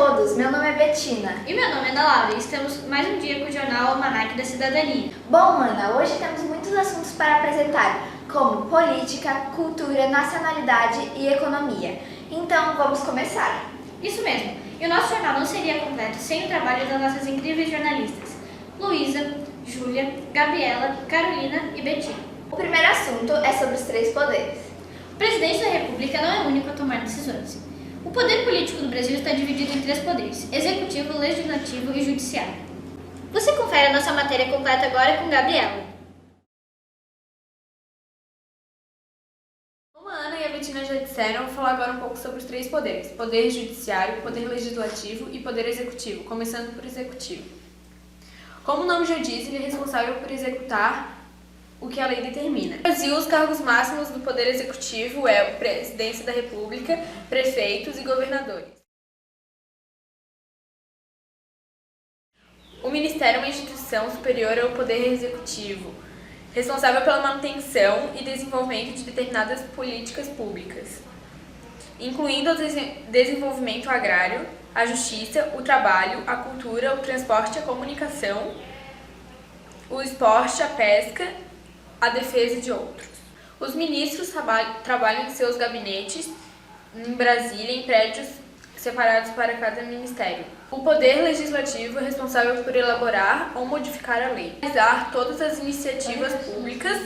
todos, meu nome é Betina. E meu nome é Ana Laura e estamos mais um dia com o jornal Almanac da Cidadania. Bom, Ana, hoje temos muitos assuntos para apresentar, como política, cultura, nacionalidade e economia. Então, vamos começar. Isso mesmo, e o nosso jornal não seria completo sem o trabalho das nossas incríveis jornalistas, Luísa, Júlia, Gabriela, Carolina e Betina. O primeiro assunto é sobre os três poderes. O presidente da República não é o único a tomar decisões. O poder político do Brasil está dividido em três poderes: executivo, legislativo e judiciário. Você confere a nossa matéria completa agora com Gabriela. Como a Ana e a Betina já disseram, eu vou falar agora um pouco sobre os três poderes: poder judiciário, poder legislativo e poder executivo, começando por executivo. Como o nome já diz, ele é responsável por executar o que a lei determina. No Brasil, os cargos máximos do poder executivo é a presidência da República, prefeitos e governadores. O Ministério é uma instituição superior ao poder executivo, responsável pela manutenção e desenvolvimento de determinadas políticas públicas, incluindo o desenvolvimento agrário, a justiça, o trabalho, a cultura, o transporte, a comunicação, o esporte, a pesca, a defesa de outros. Os ministros trabalham em seus gabinetes em Brasília, em prédios separados para cada ministério. O poder legislativo é responsável por elaborar ou modificar a lei, realizar todas as iniciativas públicas,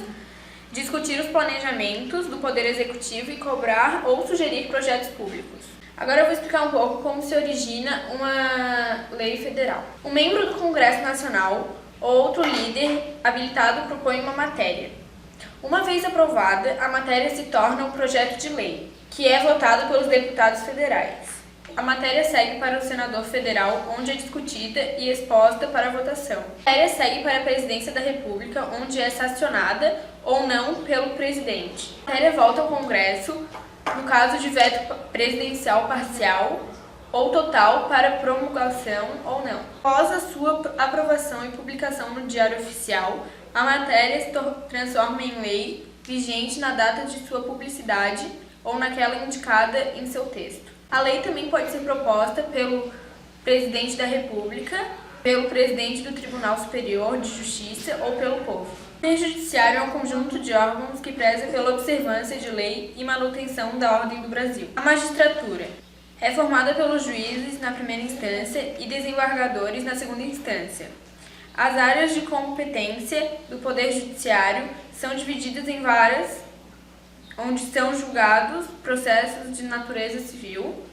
discutir os planejamentos do poder executivo e cobrar ou sugerir projetos públicos. Agora eu vou explicar um pouco como se origina uma lei federal. Um membro do Congresso Nacional ou outro líder habilitado propõe uma matéria. Uma vez aprovada, a matéria se torna um projeto de lei, que é votado pelos deputados federais. A matéria segue para o senador federal, onde é discutida e exposta para votação. A matéria segue para a presidência da República, onde é sancionada ou não pelo presidente. A matéria volta ao Congresso, no caso de veto presidencial parcial ou total para promulgação ou não. Após a sua aprovação e publicação no Diário Oficial, a matéria se transforma em lei vigente na data de sua publicidade ou naquela indicada em seu texto. A lei também pode ser proposta pelo presidente da República, pelo presidente do Tribunal Superior de Justiça ou pelo povo. O Poder Judiciário é um conjunto de órgãos que preza pela observância de lei e manutenção da ordem do Brasil. A magistratura é formada pelos juízes na primeira instância e desembargadores na segunda instância. As áreas de competência do Poder Judiciário são divididas em varas, onde são julgados processos de natureza civil,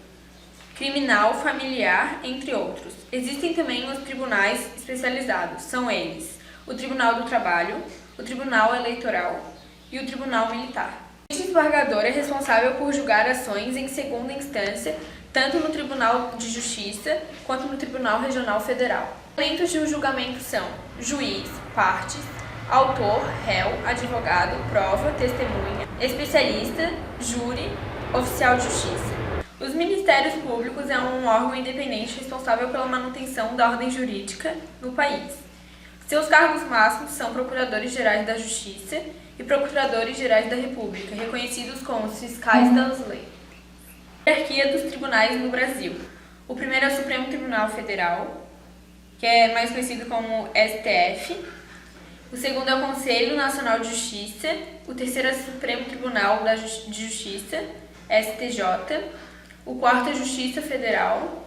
criminal, familiar, entre outros. Existem também os tribunais especializados, são eles: o Tribunal do Trabalho, o Tribunal Eleitoral e o Tribunal Militar. O desembargador é responsável por julgar ações em segunda instância, tanto no Tribunal de Justiça quanto no Tribunal Regional Federal. Os elementos de um julgamento são juiz, partes, autor, réu, advogado, prova, testemunha, especialista, júri, oficial de justiça. Os Ministérios Públicos é um órgão independente responsável pela manutenção da ordem jurídica no país. Seus cargos máximos são Procuradores-Gerais da Justiça e Procuradores-Gerais da República, reconhecidos como os fiscais das leis. Hierarquia dos tribunais no Brasil. O primeiro é o Supremo Tribunal Federal, que é mais conhecido como STF. O segundo é o Conselho Nacional de Justiça. O terceiro é o Supremo Tribunal de Justiça, STJ. O quarto é a Justiça Federal.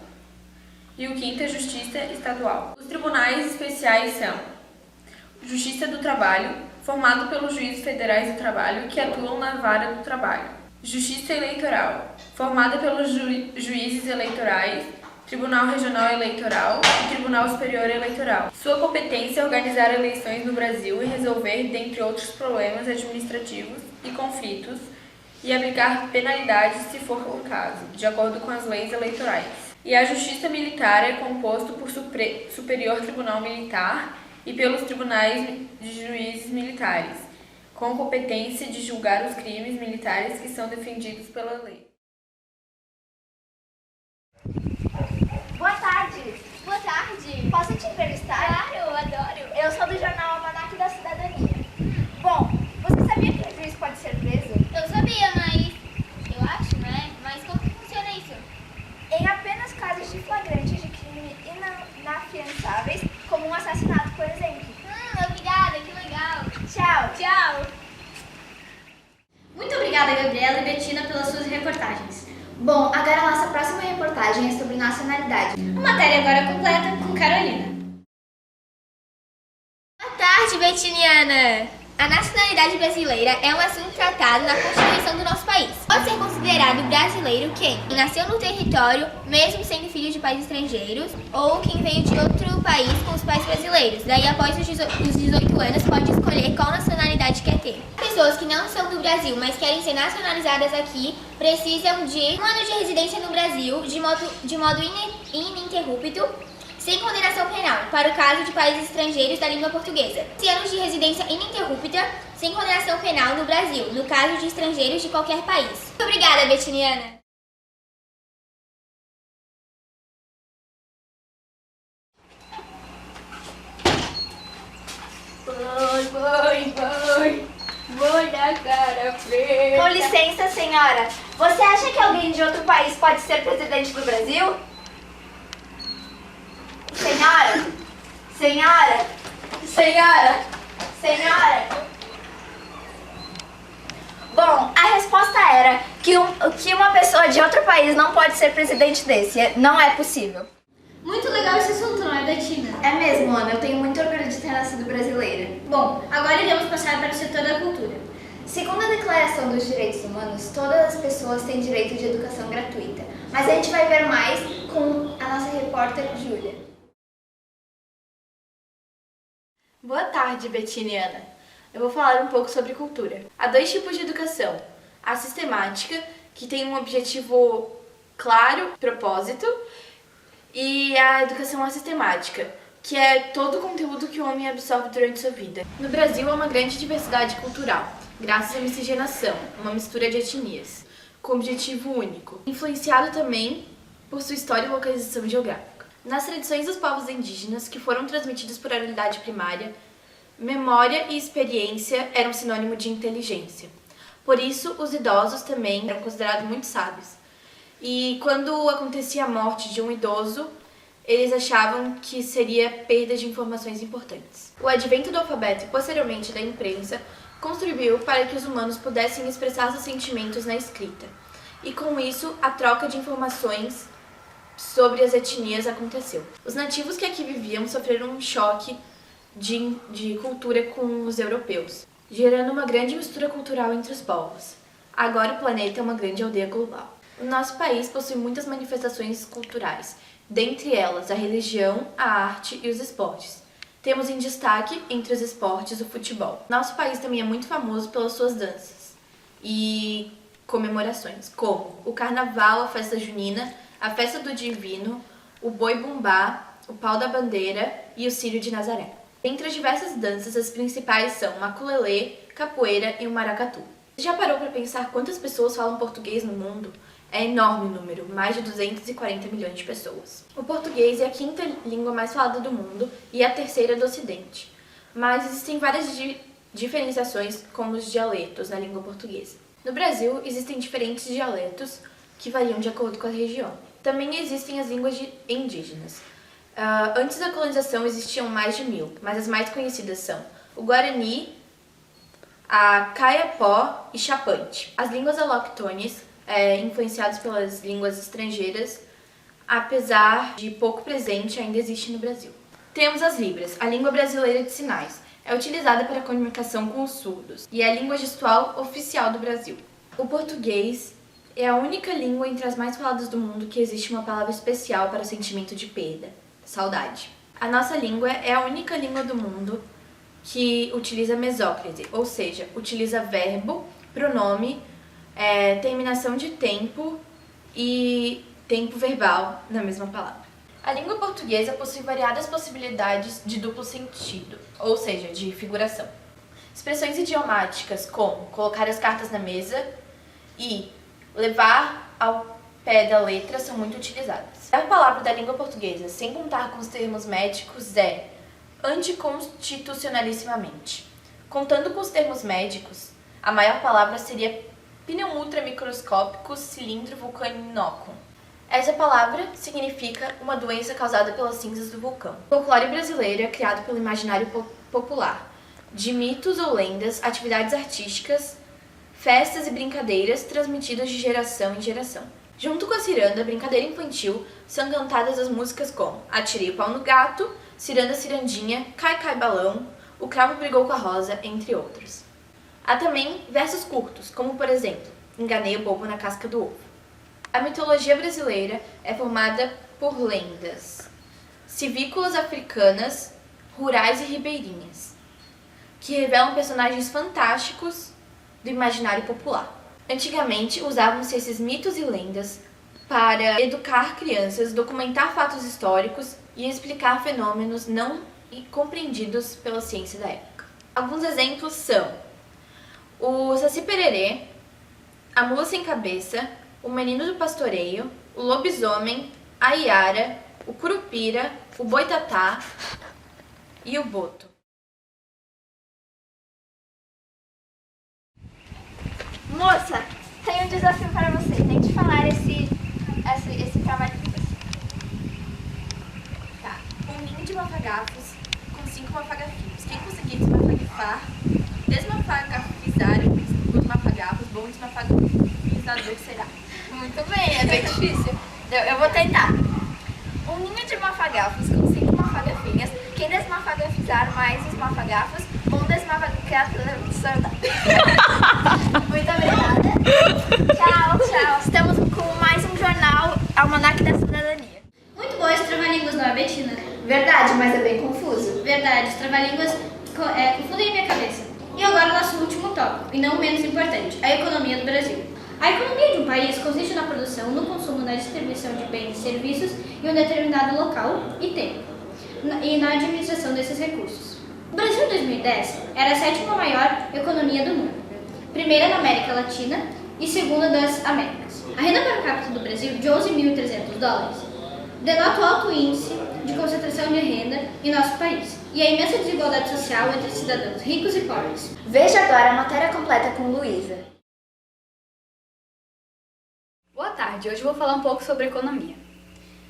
E o quinto é a Justiça Estadual. Os tribunais especiais são Justiça do Trabalho, formado pelos juízes federais do trabalho que atuam na vara do trabalho. Justiça Eleitoral, formada pelos juízes eleitorais, Tribunal Regional Eleitoral e Tribunal Superior Eleitoral. Sua competência é organizar eleições no Brasil e resolver, dentre outros problemas administrativos e conflitos, e aplicar penalidades se for o caso, de acordo com as leis eleitorais. E a Justiça Militar é composto por Superior Tribunal Militar e pelos tribunais de juízes militares, com competência de julgar os crimes militares que são defendidos pela lei. Boa tarde! Boa tarde! Posso te entrevistar? Claro, eu adoro! Eu sou do jornal Almanac da Cidadania. Bom, você sabia que o juiz pode ser preso? Eu sabia, mas eu acho, né? Mas como que funciona isso? Em apenas casos de flagrante. Gabriela e Betina pelas suas reportagens. Bom, agora a nossa próxima reportagem é sobre nacionalidade. A matéria agora completa com Carolina. Boa tarde, Betiniana! A nacionalidade brasileira é um assunto tratado na Constituição do nosso país. Pode ser considerado brasileiro quem nasceu no território, mesmo sendo filho de pais estrangeiros, ou quem veio de outro país com os pais brasileiros. Daí, após os 18 anos, pode escolher qual nacionalidade quer ter. Pessoas que não são do Brasil, mas querem ser nacionalizadas aqui, precisam de 1 ano de residência no Brasil, de modo ininterrupto, sem condenação penal, para o caso de países estrangeiros da língua portuguesa. 6 anos de residência ininterrupta, sem condenação penal no Brasil, no caso de estrangeiros de qualquer país. Muito obrigada, Betiniana! Mãe da cara preta. Com licença, senhora. Você acha que alguém de outro país pode ser presidente do Brasil? Senhora! Senhora! Senhora! Senhora! Bom, a resposta era que uma pessoa de outro país não pode ser presidente desse. Não é possível. Muito legal esse assunto, não é, Betina? É mesmo, Ana. Eu tenho muito orgulho de ter nascido brasileira. Bom, agora iremos passar para o setor da cultura. Segundo a Declaração dos Direitos Humanos, todas as pessoas têm direito de educação gratuita. Mas a gente vai ver mais com a nossa repórter Júlia. Boa tarde, Betina e Ana. Eu vou falar um pouco sobre cultura. Há 2 tipos de educação. A sistemática, que tem um objetivo claro, propósito, e a educação assistemática, que é todo o conteúdo que o homem absorve durante sua vida. No Brasil há uma grande diversidade cultural, graças à miscigenação, uma mistura de etnias, com objetivo único, influenciado também por sua história e localização geográfica. Nas tradições dos povos indígenas, que foram transmitidas por oralidade primária, memória e experiência eram sinônimo de inteligência. Por isso, os idosos também eram considerados muito sábios. E quando acontecia a morte de um idoso, eles achavam que seria perda de informações importantes. O advento do alfabeto e posteriormente da imprensa contribuiu para que os humanos pudessem expressar seus sentimentos na escrita. E com isso, a troca de informações sobre as etnias aconteceu. Os nativos que aqui viviam sofreram um choque de cultura com os europeus, gerando uma grande mistura cultural entre os povos. Agora o planeta é uma grande aldeia global. O nosso país possui muitas manifestações culturais, dentre elas a religião, a arte e os esportes. Temos em destaque, entre os esportes, o futebol. Nosso país também é muito famoso pelas suas danças e comemorações, como o Carnaval, a Festa Junina, a Festa do Divino, o Boi-Bumbá, o Pau da Bandeira e o Círio de Nazaré. Entre as diversas danças, as principais são maculelê, capoeira e o maracatu. Você já parou para pensar quantas pessoas falam português no mundo? É enorme o número, mais de 240 milhões de pessoas. O português é a 5ª língua mais falada do mundo e a 3ª do Ocidente. Mas existem várias diferenciações, como os dialetos na língua portuguesa. No Brasil, existem diferentes dialetos que variam de acordo com a região. Também existem as línguas indígenas. Antes da colonização existiam mais de 1000, mas as mais conhecidas são o Guarani, a Kayapó e Chapante. As línguas aloctones, influenciadas pelas línguas estrangeiras, apesar de pouco presente, ainda existe no Brasil. Temos as Libras, a língua brasileira de sinais. É utilizada para a comunicação com os surdos e é a língua gestual oficial do Brasil. O português é a única língua entre as mais faladas do mundo que existe uma palavra especial para o sentimento de perda, saudade. A nossa língua é a única língua do mundo que utiliza mesóclise, ou seja, utiliza verbo, pronome, terminação de tempo e tempo verbal na mesma palavra. A língua portuguesa possui variadas possibilidades de duplo sentido, ou seja, de figuração. Expressões idiomáticas como colocar as cartas na mesa e levar ao pé da letra são muito utilizadas. A palavra da língua portuguesa, sem contar com os termos médicos, é anticonstitucionalissimamente. Contando com os termos médicos, a maior palavra seria pneumultra microscópicos cilindro vulcaninocum. Essa palavra significa uma doença causada pelas cinzas do vulcão. O folclore brasileiro é criado pelo imaginário popular, de mitos ou lendas, atividades artísticas, festas e brincadeiras transmitidas de geração em geração. Junto com a ciranda, brincadeira infantil, são cantadas as músicas como Atirei o Pau no Gato, Ciranda Cirandinha, Cai Cai Balão, O Cravo Brigou com a Rosa, entre outros. Há também versos curtos, como por exemplo, Enganei o Bobo na Casca do Ovo. A mitologia brasileira é formada por lendas, civícolas africanas, rurais e ribeirinhas, que revelam personagens fantásticos do imaginário popular. Antigamente, usavam-se esses mitos e lendas para educar crianças, documentar fatos históricos e explicar fenômenos não compreendidos pela ciência da época. Alguns exemplos são o Saci Pererê, a Mula Sem Cabeça, o Menino do Pastoreio, o Lobisomem, a Iara, o Curupira, o Boitatá e o Boto. Moça, tenho um desafio para você. Tente falar esse trabalho de você. Tá. Um ninho de mafagafos com 5 mafagafinhos. Quem conseguir desmafagafizar os mafagafos, bom desmafagafizador será. Muito bem, é bem difícil. Eu vou tentar. Um ninho de mafagafos com 5 mafagafinhas. Quem desmafagafizar mais os mafagafos, bom desmafagafizador. Muito obrigada. Tchau. Estamos com mais um jornal Almanac da Cidadania. Muito bom esse trava-línguas, não é, Betina? Verdade, mas é bem confuso. Verdade, os trava-línguas confundem a minha cabeça. E agora o nosso último tópico, e não menos importante, a economia do Brasil. A economia de um país consiste na produção, no consumo, na distribuição de bens e serviços em um determinado local e tempo, e na administração desses recursos. O Brasil em 2010 era a 7ª maior economia do mundo, primeira na América Latina e segunda das Américas. A renda per capita do Brasil, de $11.300, denota o alto índice de concentração de renda em nosso país e a imensa desigualdade social entre cidadãos ricos e pobres. Veja agora a matéria completa com Luísa. Boa tarde, hoje vou falar um pouco sobre economia.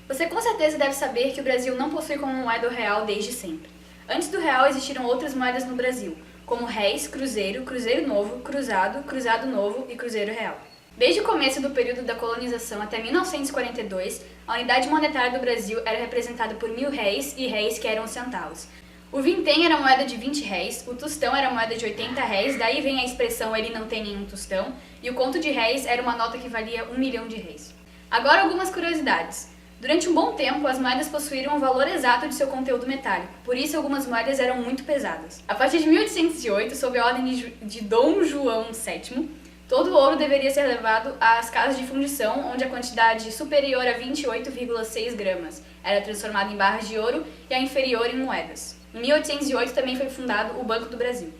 Você com certeza deve saber que o Brasil não possui como moeda o real desde sempre. Antes do real existiram outras moedas no Brasil, como réis, cruzeiro, cruzeiro novo, cruzado, cruzado novo e cruzeiro real. Desde o começo do período da colonização até 1942, a unidade monetária do Brasil era representada por 1.000 réis e réis que eram centavos. O vintém era moeda de 20 réis, o tostão era moeda de 80 réis, daí vem a expressão ele não tem nenhum tostão, e o conto de réis era uma nota que valia 1 milhão de réis. Agora algumas curiosidades. Durante um bom tempo, as moedas possuíram o valor exato de seu conteúdo metálico, por isso algumas moedas eram muito pesadas. A partir de 1808, sob a ordem de Dom João VII, todo o ouro deveria ser levado às casas de fundição, onde a quantidade superior a 28,6 gramas era transformada em barras de ouro e a inferior em moedas. Em 1808 também foi fundado o Banco do Brasil.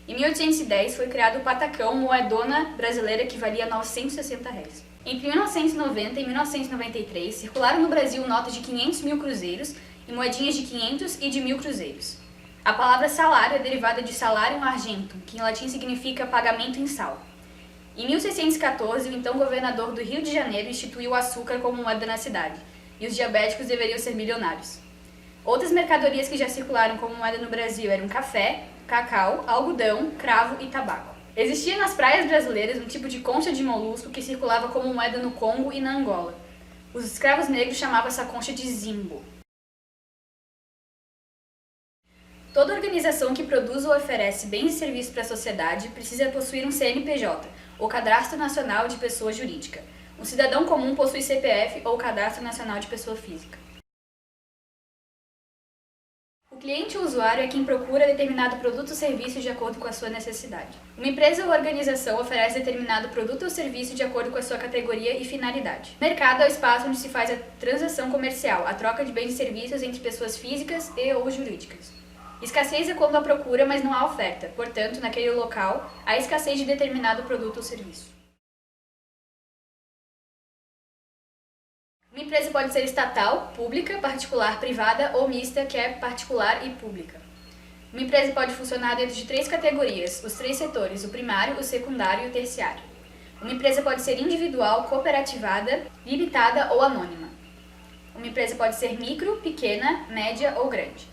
Em 1810 foi criado o patacão, moedona brasileira que valia 960 réis. Entre 1990 e 1993 circularam no Brasil notas de 500 mil cruzeiros e moedinhas de 500 e de 1.000 cruzeiros. A palavra salário é derivada de salarium argentum, que em latim significa pagamento em sal. Em 1614, o então governador do Rio de Janeiro instituiu o açúcar como moeda na cidade, e os diabéticos deveriam ser milionários. Outras mercadorias que já circularam como moeda no Brasil eram café, cacau, algodão, cravo e tabaco. Existia nas praias brasileiras um tipo de concha de molusco que circulava como moeda no Congo e na Angola. Os escravos negros chamavam essa concha de zimbo. Toda organização que produz ou oferece bens e serviços para a sociedade precisa possuir um CNPJ, ou Cadastro Nacional de Pessoa Jurídica. Um cidadão comum possui CPF ou Cadastro Nacional de Pessoa Física. O cliente ou usuário é quem procura determinado produto ou serviço de acordo com a sua necessidade. Uma empresa ou organização oferece determinado produto ou serviço de acordo com a sua categoria e finalidade. O mercado é o espaço onde se faz a transação comercial, a troca de bens e serviços entre pessoas físicas e ou jurídicas. Escassez é quando há procura, mas não há oferta. Portanto, naquele local, há escassez de determinado produto ou serviço. Uma empresa pode ser estatal, pública, particular, privada ou mista, que é particular e pública. Uma empresa pode funcionar dentro de 3 categorias, os 3 setores, o primário, o secundário e o terciário. Uma empresa pode ser individual, cooperativada, limitada ou anônima. Uma empresa pode ser micro, pequena, média ou grande.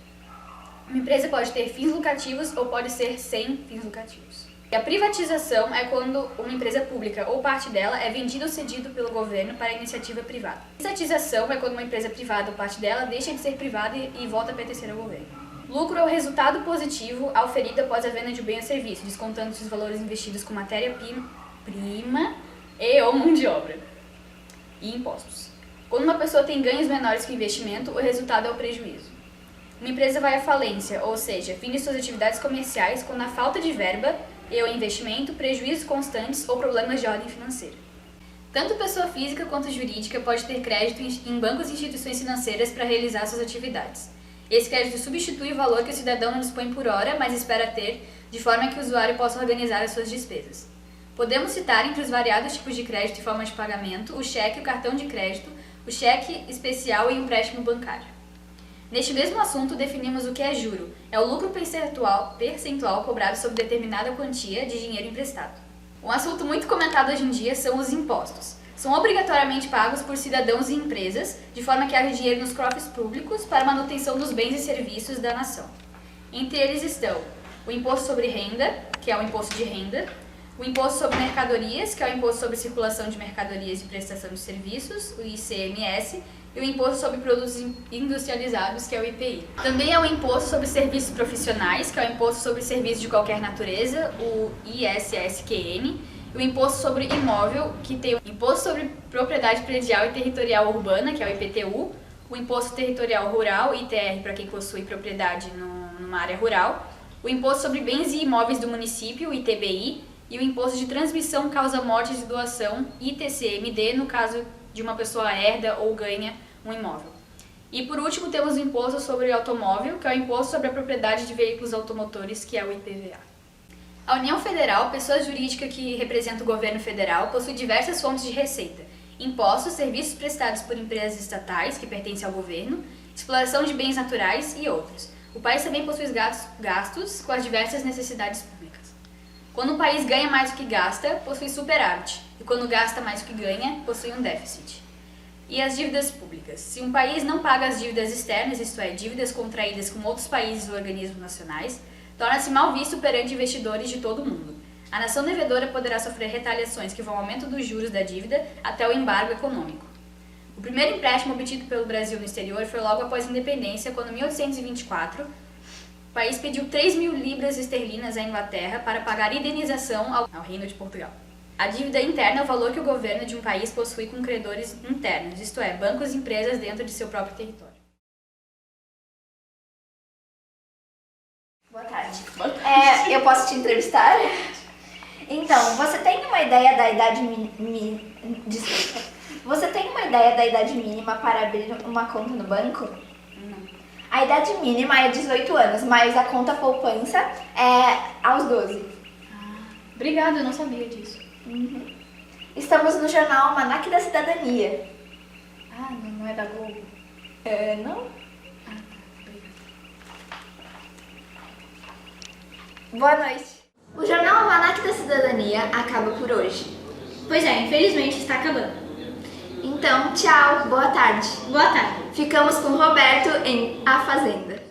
Uma empresa pode ter fins lucrativos ou pode ser sem fins lucrativos. E a privatização é quando uma empresa pública ou parte dela é vendida ou cedida pelo governo para a iniciativa privada. Estatização é quando uma empresa privada ou parte dela deixa de ser privada e volta a pertencer ao governo. Lucro é o resultado positivo auferido após a venda de um bem ou serviço, descontando-se os valores investidos com matéria-prima e ou mão de obra. E impostos. Quando uma pessoa tem ganhos menores que o investimento, o resultado é o prejuízo. Uma empresa vai à falência, ou seja, fim de suas atividades comerciais quando há falta de verba e ou investimento, prejuízos constantes ou problemas de ordem financeira. Tanto pessoa física quanto jurídica pode ter crédito em bancos e instituições financeiras para realizar suas atividades. Esse crédito substitui o valor que o cidadão não dispõe por hora, mas espera ter, de forma que o usuário possa organizar as suas despesas. Podemos citar entre os variados tipos de crédito e forma de pagamento o cheque, o cartão de crédito, o cheque especial e o empréstimo bancário. Neste mesmo assunto, definimos o que é juro. É o lucro percentual cobrado sobre determinada quantia de dinheiro emprestado. Um assunto muito comentado hoje em dia são os impostos. São obrigatoriamente pagos por cidadãos e empresas, de forma que haja dinheiro nos cofres públicos para a manutenção dos bens e serviços da nação. Entre eles estão o imposto sobre renda, que é o imposto de renda, o imposto sobre mercadorias, que é o imposto sobre circulação de mercadorias e prestação de serviços, o ICMS, e o imposto sobre produtos industrializados, que é o IPI. Também há o imposto sobre serviços profissionais, que é o imposto sobre serviços de qualquer natureza, o ISSQN, e o imposto sobre imóvel, que tem o imposto sobre propriedade predial e territorial urbana, que é o IPTU, o imposto territorial rural, ITR, para quem possui propriedade numa área rural, o imposto sobre bens e imóveis do município, o ITBI, e o imposto de transmissão causa-morte de doação, ITCMD, no caso de uma pessoa herda ou ganha um imóvel. E por último temos o imposto sobre o automóvel, que é o imposto sobre a propriedade de veículos automotores, que é o IPVA. A União Federal, pessoa jurídica que representa o governo federal, possui diversas fontes de receita: impostos, serviços prestados por empresas estatais que pertencem ao governo, exploração de bens naturais e outros. O país também possui gastos com as diversas necessidades públicas. Quando o país ganha mais do que gasta, possui superávit, e quando gasta mais do que ganha, possui um déficit. E as dívidas públicas. Se um país não paga as dívidas externas, isto é, dívidas contraídas com outros países ou organismos nacionais, torna-se mal visto perante investidores de todo o mundo. A nação devedora poderá sofrer retaliações que vão ao aumento dos juros da dívida até o embargo econômico. O primeiro empréstimo obtido pelo Brasil no exterior foi logo após a independência, quando em 1824, o país pediu 3.000 libras esterlinas à Inglaterra para pagar indenização ao Reino de Portugal. A dívida interna é o valor que o governo de um país possui com credores internos, isto é, bancos e empresas dentro de seu próprio território. Boa tarde. Eu posso te entrevistar? Então, você tem uma ideia da idade Desculpa. Você tem uma ideia da idade mínima para abrir uma conta no banco? Não. A idade mínima é 18 anos, mas a conta poupança é aos 12. Obrigada, eu não sabia disso. Uhum. Estamos no jornal Almanaque da Cidadania. Ah, não é da Globo? Não? Ah, tá. Obrigada. Boa noite. O jornal Almanaque da Cidadania acaba por hoje. Pois é, infelizmente está acabando. Então, tchau, boa tarde. Boa tarde. Ficamos com o Roberto em A Fazenda.